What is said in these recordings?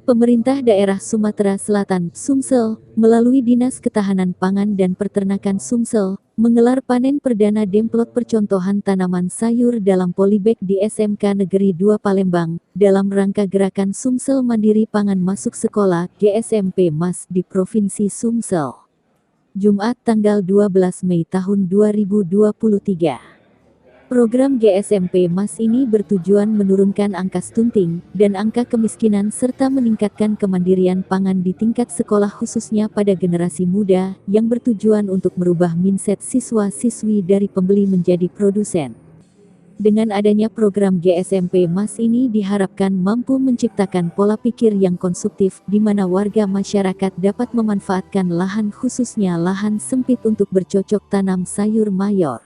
Pemerintah Daerah Sumatera Selatan, Sumsel, melalui Dinas Ketahanan Pangan dan Peternakan Sumsel, menggelar panen perdana demplot percontohan tanaman sayur dalam polybag di SMK Negeri 2 Palembang, dalam rangka gerakan Sumsel Mandiri Pangan Masuk Sekolah, GSMP MAS di Provinsi Sumsel. Jumat tanggal 12 Mei tahun 2023. Program GSMP MAS ini bertujuan menurunkan angka stunting dan angka kemiskinan serta meningkatkan kemandirian pangan di tingkat sekolah khususnya pada generasi muda yang bertujuan untuk merubah mindset siswa-siswi dari pembeli menjadi produsen. Dengan adanya program GSMP MAS ini diharapkan mampu menciptakan pola pikir yang konsumtif di mana warga masyarakat dapat memanfaatkan lahan khususnya lahan sempit untuk bercocok tanam sayur mayur.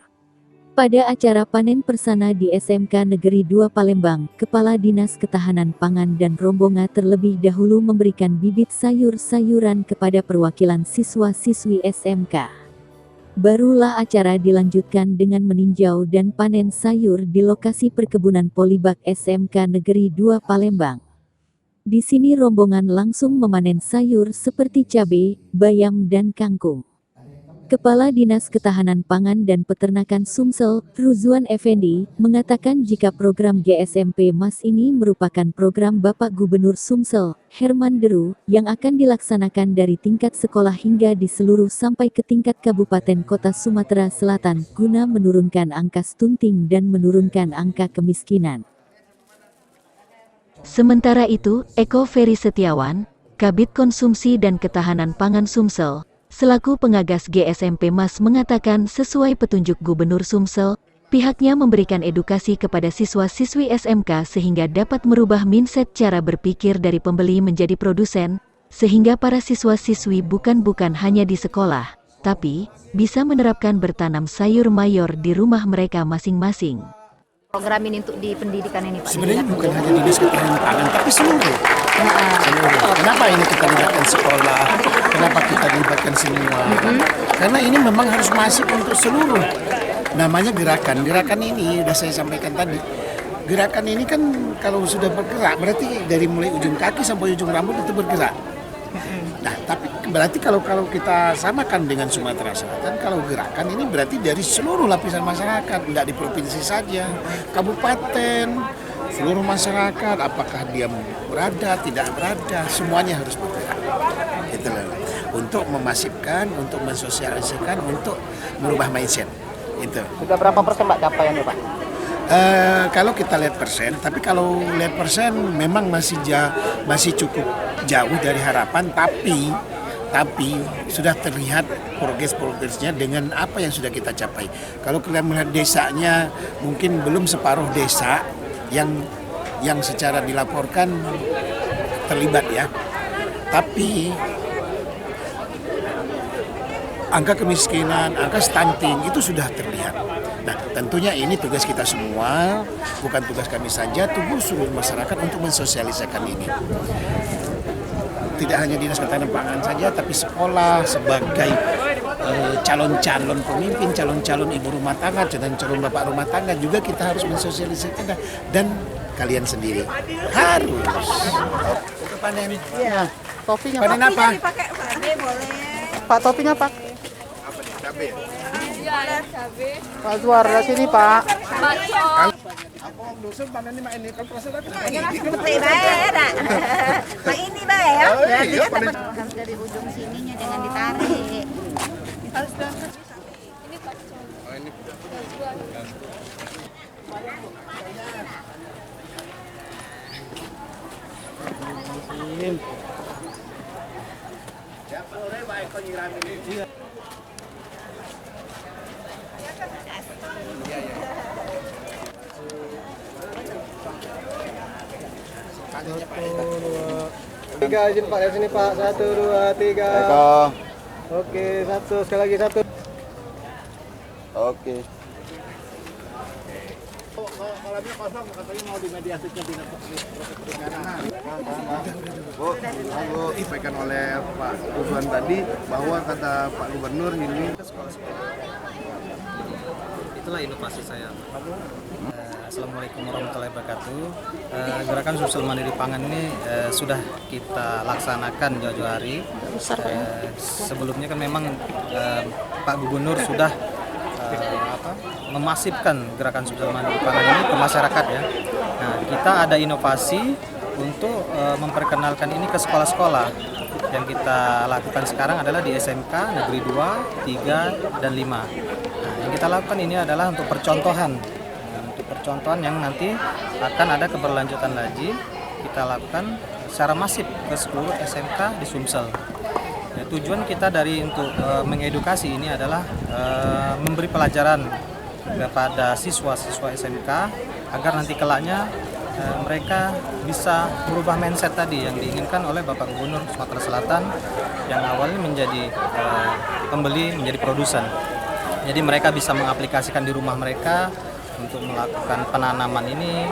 Pada acara panen persana di SMK Negeri 2 Palembang, Kepala Dinas Ketahanan Pangan dan rombongan terlebih dahulu memberikan bibit sayur-sayuran kepada perwakilan siswa-siswi SMK. Barulah acara dilanjutkan dengan meninjau dan panen sayur di lokasi perkebunan polybag SMK Negeri 2 Palembang. Di sini rombongan langsung memanen sayur seperti cabai, bayam dan kangkung. Kepala Dinas Ketahanan Pangan dan Peternakan Sumsel, Ruzwan Effendi, mengatakan jika program GSMP MAS ini merupakan program Bapak Gubernur Sumsel, Herman Deru, yang akan dilaksanakan dari tingkat sekolah hingga di seluruh sampai ke tingkat kabupaten kota Sumatera Selatan, guna menurunkan angka stunting dan menurunkan angka kemiskinan. Sementara itu, Eko Ferry Setiawan, Kabid Konsumsi dan Ketahanan Pangan Sumsel, selaku pengagas GSMP MAS mengatakan sesuai petunjuk Gubernur Sumsel, pihaknya memberikan edukasi kepada siswa-siswi SMK sehingga dapat merubah mindset cara berpikir dari pembeli menjadi produsen, sehingga para siswa-siswi bukan hanya di sekolah, tapi bisa menerapkan bertanam sayur mayur di rumah mereka masing-masing. Program ini untuk di pendidikan ini Pak? Sebenarnya bukan hanya Dinas Ketahanan Pangan, tapi seluruh. Kenapa ini kita libatkan sekolah? Kenapa kita libatkan semua? Karena ini memang harus masif untuk seluruh. Namanya gerakan. Gerakan ini sudah saya sampaikan tadi. Gerakan ini kan kalau sudah bergerak, berarti dari mulai ujung kaki sampai ujung rambut itu bergerak. Nah, tapi berarti kalau kita samakan dengan Sumatera Selatan, kalau gerakan ini berarti dari seluruh lapisan masyarakat, tidak di provinsi saja, kabupaten, seluruh masyarakat, apakah dia berada, tidak berada, semuanya harus bergerak. Gitu loh. Untuk memasifkan, untuk mensosialisasikan, untuk merubah mindset. Itu. Sudah berapa persen Pak capaiannya Pak? Kalau kita lihat persen, tapi kalau lihat persen memang masih cukup jauh dari harapan, tapi sudah terlihat progresnya dengan apa yang sudah kita capai. Kalau kalian melihat desanya, mungkin belum separuh desa yang secara dilaporkan terlibat ya. Tapi angka kemiskinan, angka stunting itu sudah terlihat. Nah, tentunya ini tugas kita semua, bukan tugas kami saja, tugas seluruh masyarakat untuk mensosialisasikan ini. Tidak hanya Dinas Ketahanan Pangan saja, tapi sekolah sebagai calon-calon pemimpin, calon-calon ibu rumah tangga, dan calon bapak rumah tangga juga kita harus mensosialisasikan, dan kalian sendiri harus. Panen. Iya. Toppingnya Panen Pak. apa? Pak toppingnya Pak. Cabai. Pak Zuar dari sini Pak. Aku dusun panen ini kan proses tadi. Seperti baik ya, Pak ini baik ya. Berarti iya, kan harus dari ujung sininya jangan ditarik. Harus berangkat. Ini Pak. Oh ini. Ya, boleh baik kau nyiramin ini. Tiga izin Pak dari sini Pak. 1, 2, 3. Oke, satu sekali lagi satu. Oke. Kolamnya kosong, katanya mau dimediasikan di Bu, disampaikan oleh Pak Ruzwan tadi bahwa kata Pak Gubernur ini Itulah inovasi saya. Assalamualaikum warahmatullahi wabarakatuh. Gerakan Sumsel Mandiri Pangan ini sudah kita laksanakan jauh-jauh hari. Sebelumnya kan memang Pak Gubernur sudah memasifkan gerakan Sumsel Mandiri Pangan ini ke masyarakat ya. Nah, kita ada inovasi untuk memperkenalkan ini ke sekolah-sekolah. Yang kita lakukan sekarang adalah di SMK Negeri 2, 3, dan 5. Nah, yang kita lakukan ini adalah untuk percontohan. Percontohan yang nanti akan ada keberlanjutan lagi kita lakukan secara masif ke seluruh SMK di Sumsel. Ya, tujuan kita untuk mengedukasi ini adalah memberi pelajaran kepada siswa-siswa SMK agar nanti kelaknya mereka bisa merubah mindset tadi yang diinginkan oleh Bapak Gubernur Sumatera Selatan yang awalnya menjadi pembeli menjadi produsen. Jadi mereka bisa mengaplikasikan di rumah mereka untuk melakukan penanaman ini,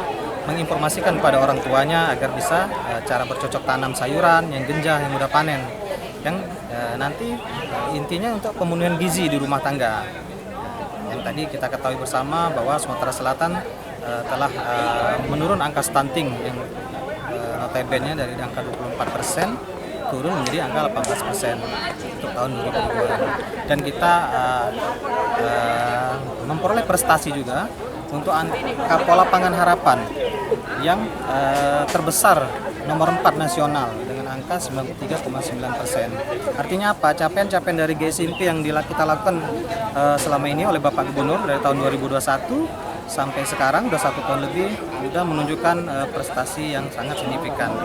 menginformasikan kepada orang tuanya agar bisa cara bercocok tanam sayuran yang genjah, yang mudah panen, yang nanti intinya untuk pemenuhan gizi di rumah tangga. Yang tadi kita ketahui bersama bahwa Sumatera Selatan telah menurun angka stunting yang notabene dari angka 24% turun menjadi angka 18% untuk tahun 2022. Dan kita memperoleh prestasi juga untuk angka pola pangan harapan yang terbesar nomor 4 nasional dengan angka 93,9%. Artinya apa? Capaian-capaian dari GSMP yang kita lakukan selama ini oleh Bapak Gubernur dari tahun 2021 sampai sekarang udah 1 tahun lebih sudah menunjukkan prestasi yang sangat signifikan.